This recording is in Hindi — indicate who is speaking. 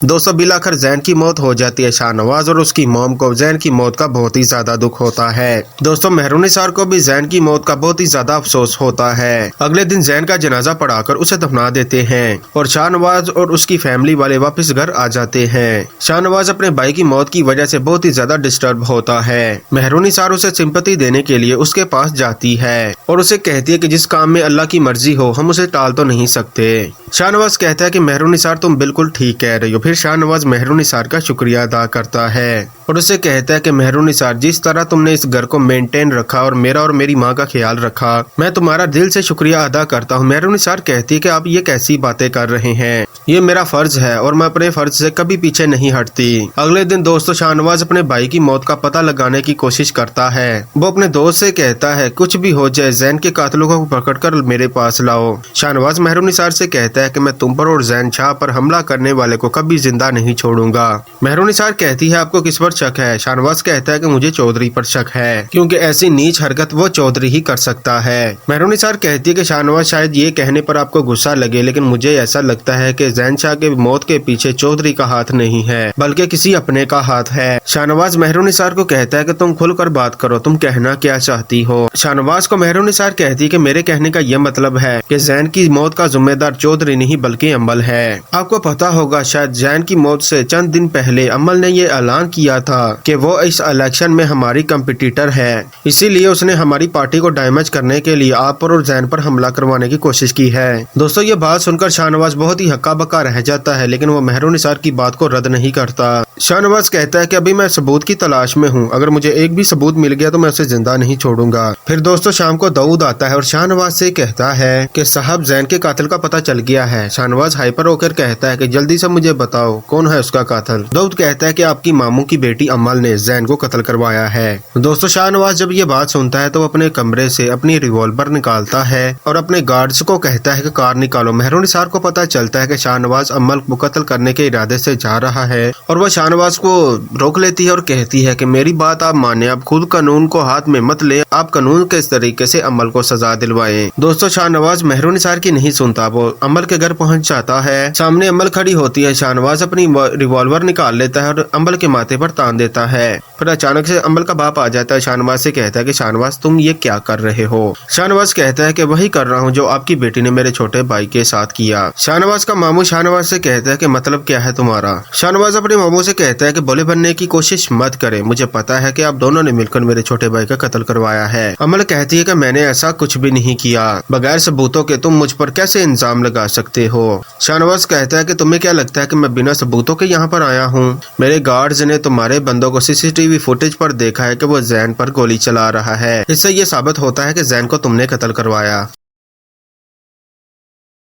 Speaker 1: दोस्तों बिल आखिर जैन की मौत हो जाती है। शाहनवाज और उसकी मॉम को जैन की मौत का बहुत ही ज्यादा दुख होता है। दोस्तों मेहरून निसार को भी जैन की मौत का बहुत ही ज्यादा अफसोस होता है। अगले दिन जैन का जनाजा पढ़ाकर उसे दफना देते हैं और शाहनवाज और उसकी फैमिली वाले वापस घर आ जाते हैं। शाहनवाज अपने भाई की मौत की वजह से बहुत ही ज्यादा डिस्टर्ब होता है। मेहरून निसार उसे सिंपैथी देने के लिए उसके पास जाती है और उसे कहती है कि जिस काम में अल्लाह की मर्जी हो हम उसे टाल तो नहीं सकते। शाहनवाज कहता है कि मेहरून निसार तुम बिल्कुल ठीक कह रही हो। फिर शाहनवाज मेहरून निसार का शुक्रिया अदा करता है और उसे कहता है कि मेहरून निसार जिस तरह तुमने इस घर को मेंटेन रखा और मेरा और मेरी माँ का ख्याल रखा, मैं तुम्हारा दिल से शुक्रिया अदा करता हूँ। मेहरून निसार कहती है कि आप ये कैसी बातें कर रहे हैं, ये मेरा फर्ज है और मैं अपने फर्ज से कभी पीछे नहीं हटती। अगले दिन दोस्तों शाहनवाज अपने भाई की मौत का पता लगाने की कोशिश करता है। वो अपने दोस्त से कहता है कुछ भी हो जाए जैन के कातिलों को पकड़कर मेरे पास लाओ। शाहनवाज मेहरून निसार से कहता है कि मैं तुम पर और जैन शाह पर हमला करने वाले को कभी जिंदा नहीं छोड़ूंगा। मेहरून निसार कहती है आपको किस पर शक है? शाहनवाज कहता है कि मुझे चौधरी पर शक है क्योंकि ऐसी नीच हरकत वो चौधरी ही कर सकता है। मेहरून निसार कहती है कि शाहनवाज शायद ये कहने पर आपको गुस्सा लगे, लेकिन मुझे ऐसा लगता है कि जैन शाह के मौत के पीछे चौधरी का हाथ नहीं है बल्कि किसी अपने का हाथ है। शाहनवाज मेहरून निसार को कहता है कि तुम खुलकर बात करो, तुम कहना क्या चाहती हो? शाहनवाज को मेहरून निसार कहती है कि मेरे कहने का यह मतलब है कि जैन की मौत का जिम्मेदार चौधरी नहीं बल्कि अमल है। आपको पता होगा शायद जैन की मौत से चंद दिन पहले अमल ने ये ऐलान किया था कि वो इस इलेक्शन में हमारी कंपटीटर है, इसीलिए उसने हमारी पार्टी को डैमेज करने के लिए आप पर और जैन पर हमला करवाने की कोशिश की है। दोस्तों ये बात सुनकर शाहनवाज बहुत ही हक्का बक्का रह जाता है, लेकिन वो मेहरून निसार की बात को रद्द नहीं करता। शाहनवाज कहता है कि अभी मैं सबूत की तलाश में हूँ, अगर मुझे एक भी सबूत मिल गया तो मैं उसे जिंदा नहीं छोड़ूंगा। फिर दोस्तों शाम को दाऊद आता है और शाहनवाज से कहता है कि साहब जैन के कातिल का पता चल गया है। शाहनवाज हाइपर होकर कहता है कि जल्दी से मुझे बताओ कौन है उसका कातिल। दाऊद कहता है कि आपकी मामू की बेटी अमल ने जैन को कत्ल करवाया है। दोस्तों शाहनवाज जब ये बात सुनता है तो अपने कमरे से अपनी रिवॉल्वर निकालता है और अपने गार्ड्स को कहता है कि कार निकालो। मेहरून निसार को पता चलता है कि शाहनवाज अमल को कत्ल करने के इरादे से जा रहा है और वह शाहनवाज को रोक लेती है और कहती है कि मेरी बात आप माने, आप खुद कानून को हाथ में मत ले, आप कानून के इस तरीके से अमल को सजा दिलवाएं। दोस्तों शाहनवाज मेहरून निसार की नहीं सुनता, वो अमल के घर पहुंच जाता है। सामने अमल खड़ी होती है। शाहनवाज अपनी रिवॉल्वर निकाल लेता है और अमल के माथे पर तान देता है। फिर अचानक से अमल का बाप आ जाता है। शाहनवाज से कहता है कि शाहनवाज तुम ये क्या कर रहे हो? शाहनवाज कहता है कि वही कर रहा हूँ जो आपकी बेटी ने मेरे छोटे भाई के साथ किया। शाहनवाज का मामू शाहनवाज से कहता है कि मतलब क्या है तुम्हारा? शाहनवाज अपने मामू से कहता है कि भोले बनने की कोशिश मत करे, मुझे पता है कि आप दोनों ने मिलकर मेरे छोटे भाई का कत्ल करवाया है। अमल कहती है कि मैंने ऐसा कुछ भी नहीं किया, बगैर सबूतों के तुम मुझ पर कैसे इल्जाम लगा सकते हो? शाहनवाज कहता है कि तुम्हें क्या लगता है कि मैं बिना सबूतों के यहाँ पर आया हूँ? मेरे गार्ड्स ने तुम्हारे बंदों को सीसीटीवी फुटेज पर देखा है कि वो जैन पर गोली चला रहा है, इससे ये साबित होता है कि जैन को तुमने कत्ल करवाया।